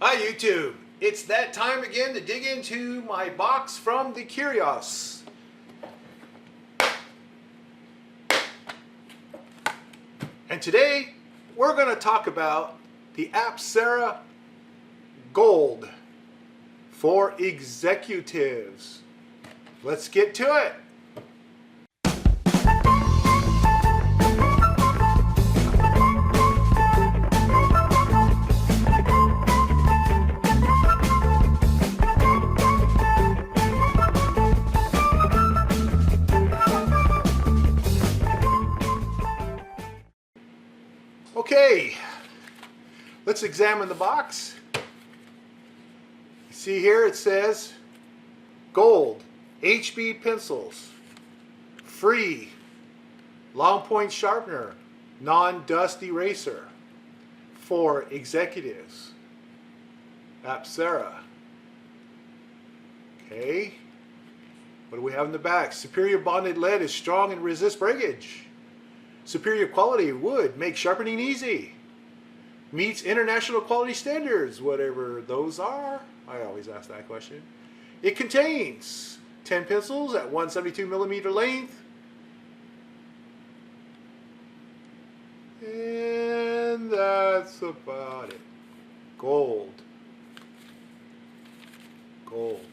Hi YouTube! It's that time again to dig into my box from the CURIOS. And today we're going to talk about the Apsara Gold for executives. Let's get to it! Okay, let's examine the box. See here it says gold, HB pencils, free, long point sharpener, non-dust eraser for executives, Apsara. Okay, what do we have in the back? Superior bonded lead is strong and resists breakage. Superior quality wood makes sharpening easy. Meets international quality standards, whatever those are. I always ask that question. It contains 10 pencils at 172mm length. And that's about it. Gold. Gold.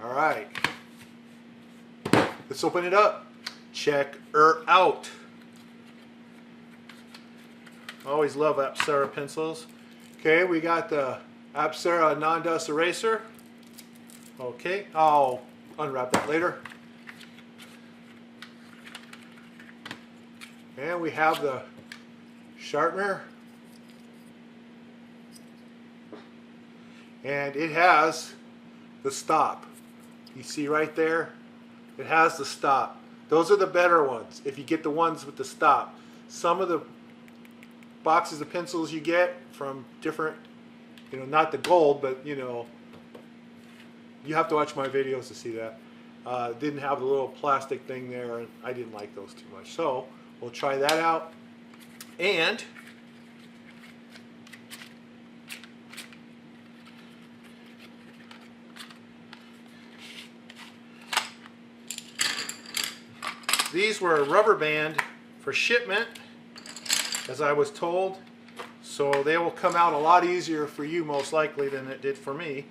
All right. Let's open it up. Check her out. Always love Apsara pencils. Okay, we got the Apsara non-dust eraser. Okay, I'll unwrap that later. And we have the sharpener. And it has the stop. You see right there? It has the stop. Those are the better ones if you get the ones with the stop. Some of the boxes of pencils you get from different, not the gold, but you have to watch my videos to see that. Didn't have the little plastic thing there, and I didn't like those too much. So we'll try that out. And these were a rubber band for shipment, as I was told, so they will come out a lot easier for you most likely than it did for me.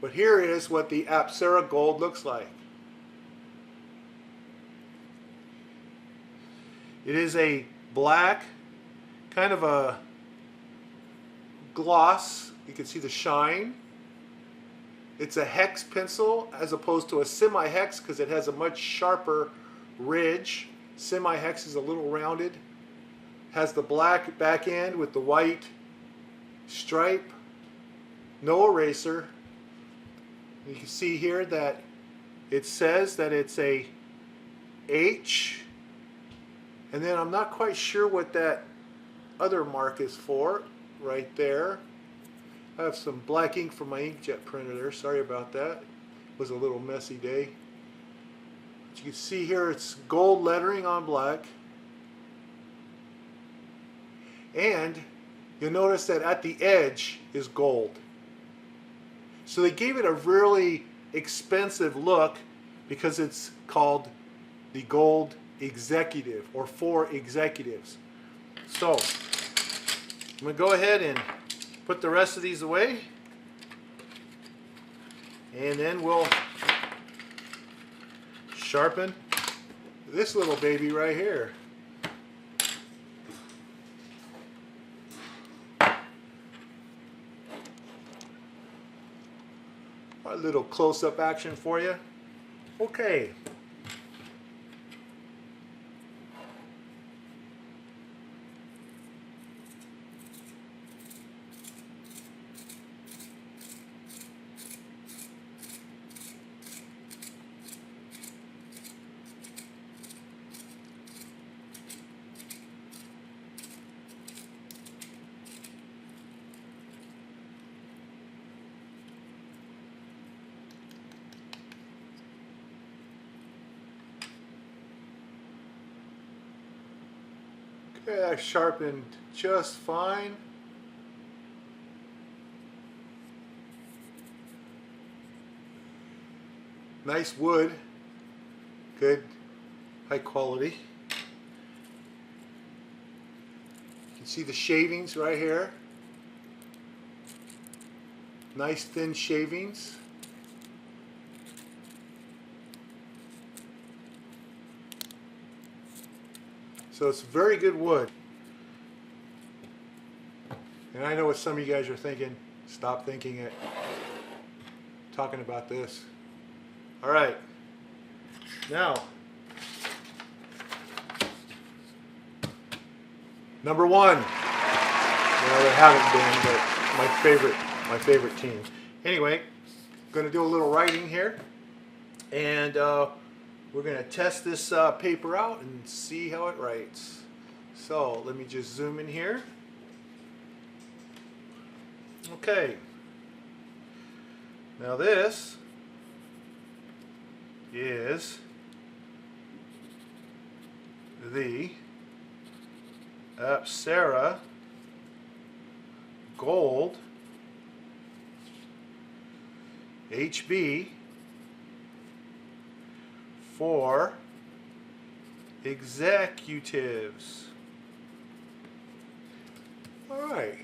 But here is what the Apsara Gold looks like. It is a black, kind of a gloss. You can see the shine. It's a hex pencil as opposed to a semi-hex because it has a much sharper ridge. Semi-hex is a little rounded. Has the black back end with the white stripe. No eraser. You can see here that it says that it's a H. And then I'm not quite sure what that other mark is for right there. I have some black ink from my inkjet printer there. Sorry about that. It was a little messy day. But you can see here it's gold lettering on black. And you'll notice that at the edge is gold. So they gave it a really expensive look because it's called the Gold Executive, or for executives. So I'm going to go ahead and put the rest of these away, and then we'll sharpen this little baby right here. A little close-up action for you. Okay. Okay, that sharpened just fine. Nice wood, good high quality. You can see the shavings right here. Nice thin shavings. So it's very good wood. And I know what some of you guys are thinking. Stop thinking it. Talking about this. All right. Now, number one. Well, they haven't been, but my favorite team. Anyway, going to do a little writing here, and we're going to test this paper out and see how it writes. So let me just zoom in here. Okay. Now this is the Apsara Gold HB for executives. All right.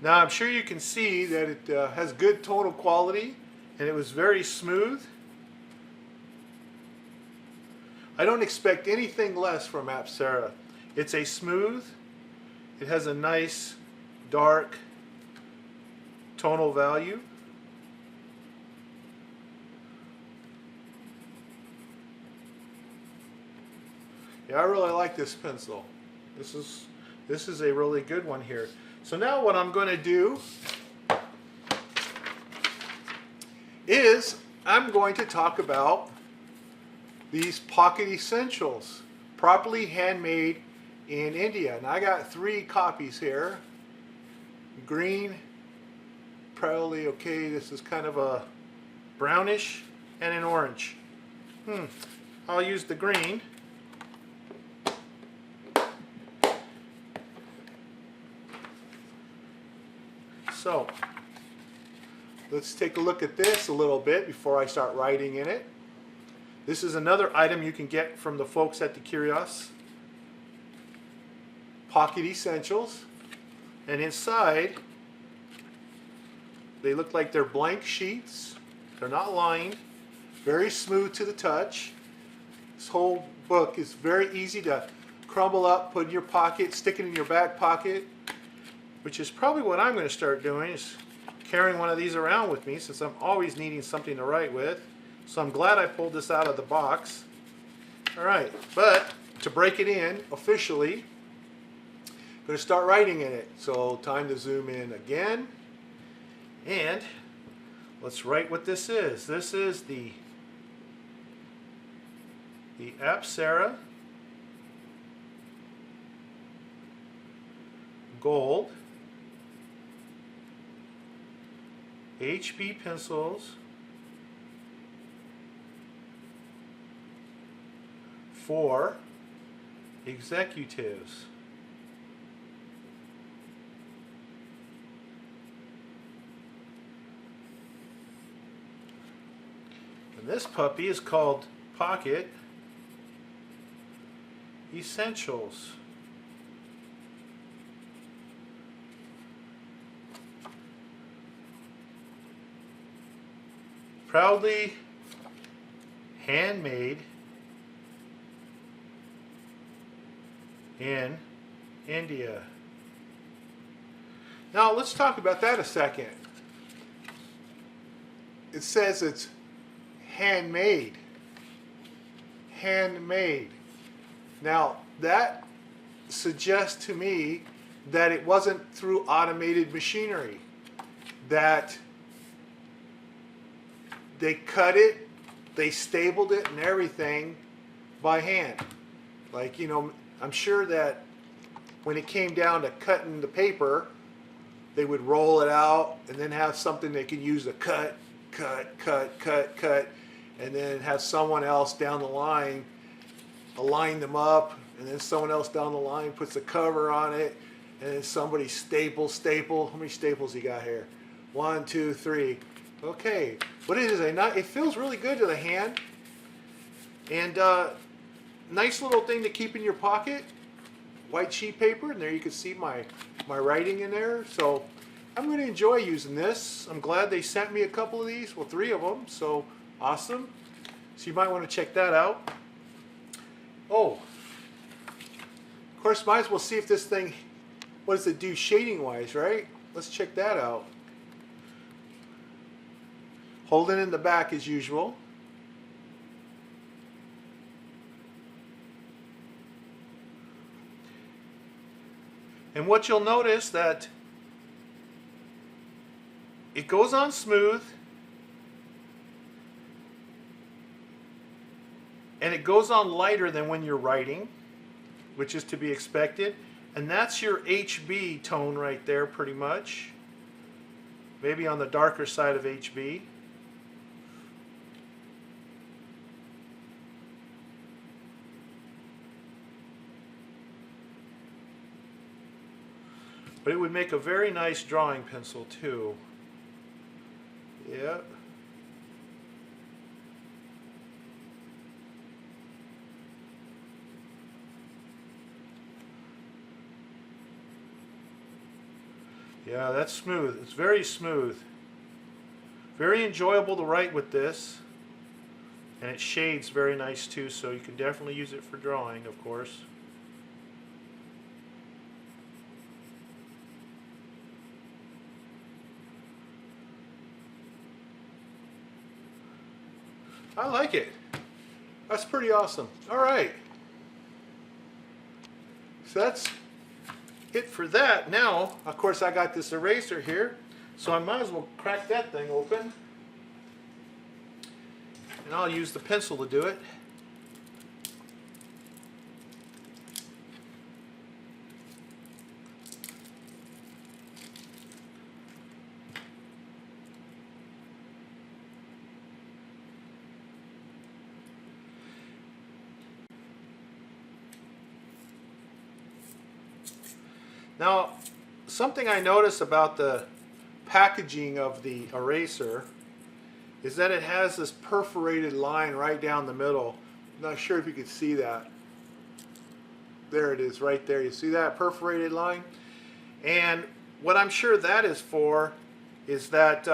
Now I'm sure you can see that it has good tonal quality, and it was very smooth. I don't expect anything less from Apsara. It's a smooth, it has a nice dark tonal value. Yeah, I really like this pencil. This is a really good one here. So now what I'm going to do is I'm going to talk about these pocket essentials, properly handmade in India. And I got 3 copies here. Green, probably okay, this is kind of a brownish, and an orange. I'll use the green. So, let's take a look at this a little bit before I start writing in it. This is another item you can get from the folks at the CURIOS. Pocket Essentials. And inside, they look like they're blank sheets. They're not lined. Very smooth to the touch. This whole book is very easy to crumble up, put in your pocket, stick it in your back pocket, which is probably what I'm going to start doing, is carrying one of these around with me, since I'm always needing something to write with. So I'm glad I pulled this out of the box. All right, but to break it in officially, I'm going to start writing in it. So time to zoom in again, and let's write what this is. This is the Apsara Gold HB pencils for executives. And this puppy is called Pocket Essentials. Proudly handmade in India. Now let's talk about that a second. It says it's handmade. Handmade. Now that suggests to me that it wasn't through automated machinery, that they cut it, they stapled it and everything by hand. Like, you know, I'm sure that when it came down to cutting the paper, they would roll it out and then have something they could use to cut, and then have someone else down the line align them up, and then someone else down the line puts a cover on it, and then somebody staple. How many staples you got here? 1, 2, 3. Okay, what it is, it feels really good to the hand, and nice little thing to keep in your pocket. White sheet paper, and there you can see my writing in there. So I'm going to enjoy using this. I'm glad they sent me a couple of these, well, 3 of them, so awesome. So you might want to check that out. Oh, of course, might as well see if this thing, what does it do shading wise, right? Let's check that out. Hold it in the back as usual. And what you'll notice that it goes on smooth, and it goes on lighter than when you're writing, which is to be expected. And that's your HB tone right there, pretty much. Maybe on the darker side of HB. But it would make a very nice drawing pencil too. Yep. Yeah, that's smooth. It's very smooth. Very enjoyable to write with this. And it shades very nice too, so you can definitely use it for drawing, of course. I like it. That's pretty awesome. All right. So that's it for that. Now, of course, I got this eraser here, so I might as well crack that thing open. And I'll use the pencil to do it. Now, something I notice about the packaging of the eraser is that it has this perforated line right down the middle. I'm not sure if you can see that. There it is right there. You see that perforated line? And what I'm sure that is for is that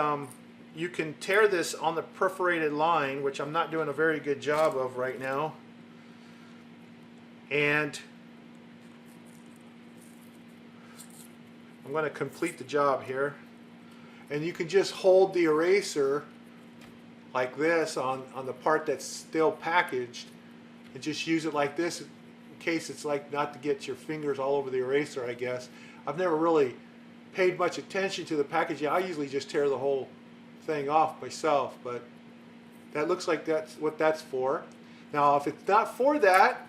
you can tear this on the perforated line, which I'm not doing a very good job of right now. And I'm going to complete the job here, and you can just hold the eraser like this on the part that's still packaged, and just use it like this in case it's like not to get your fingers all over the eraser, I guess. I've never really paid much attention to the packaging. I usually just tear the whole thing off myself, but that looks like that's what that's for. Now, if it's not for that,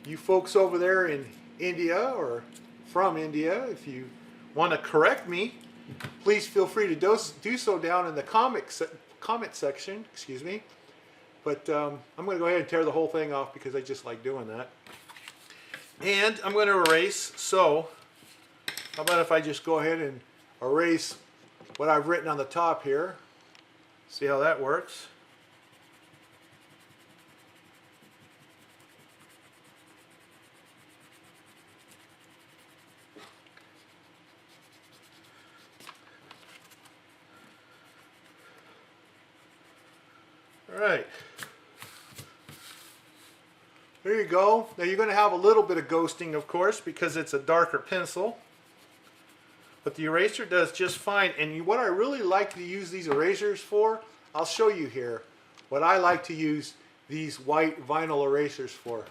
you folks over there in India or from India, if you want to correct me, please feel free to do so down in the comment section, excuse me. But I'm going to go ahead and tear the whole thing off because I just like doing that. And I'm going to erase, so how about if I just go ahead and erase what I've written on the top here. See how that works. Alright, there you go. Now you're going to have a little bit of ghosting, of course, because it's a darker pencil. But the eraser does just fine. And what I really like to use these erasers for, I'll show you here what I like to use these white vinyl erasers for.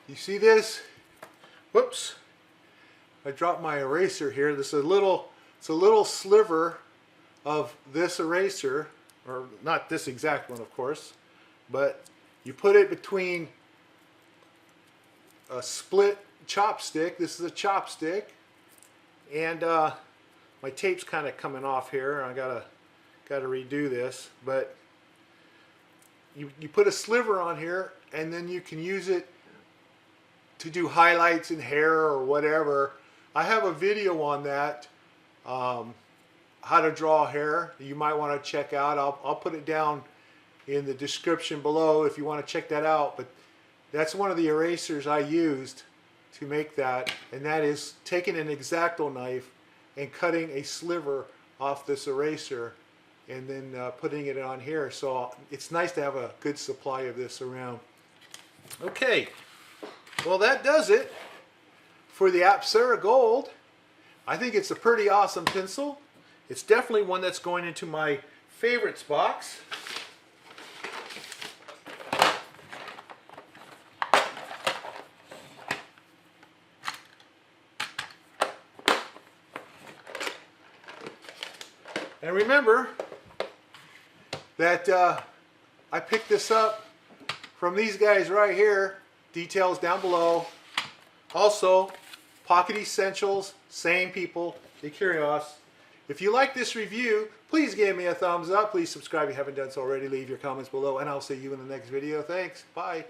You see this? Whoops. I dropped my eraser here. This is it's a little sliver of this eraser, or not this exact one, of course, but you put it between a split chopstick. This is a chopstick, and my tape's kind of coming off here. I gotta redo this, but you put a sliver on here, and then you can use it to do highlights in hair or whatever. I have a video on that, how to draw hair, you might want to check out. I'll put it down in the description below if you want to check that out. But that's one of the erasers I used to make that, and that is taking an X-Acto knife and cutting a sliver off this eraser and then putting it on here. So it's nice to have a good supply of this around. Okay, well that does it for the Apsara Gold. I think it's a pretty awesome pencil. It's definitely one that's going into my favorites box. And remember that I picked this up from these guys right here. Details down below. Also, Pocket Essentials, same people, the CURIOS. If you like this review, please give me a thumbs up. Please subscribe if you haven't done so already. Leave your comments below, and I'll see you in the next video. Thanks. Bye.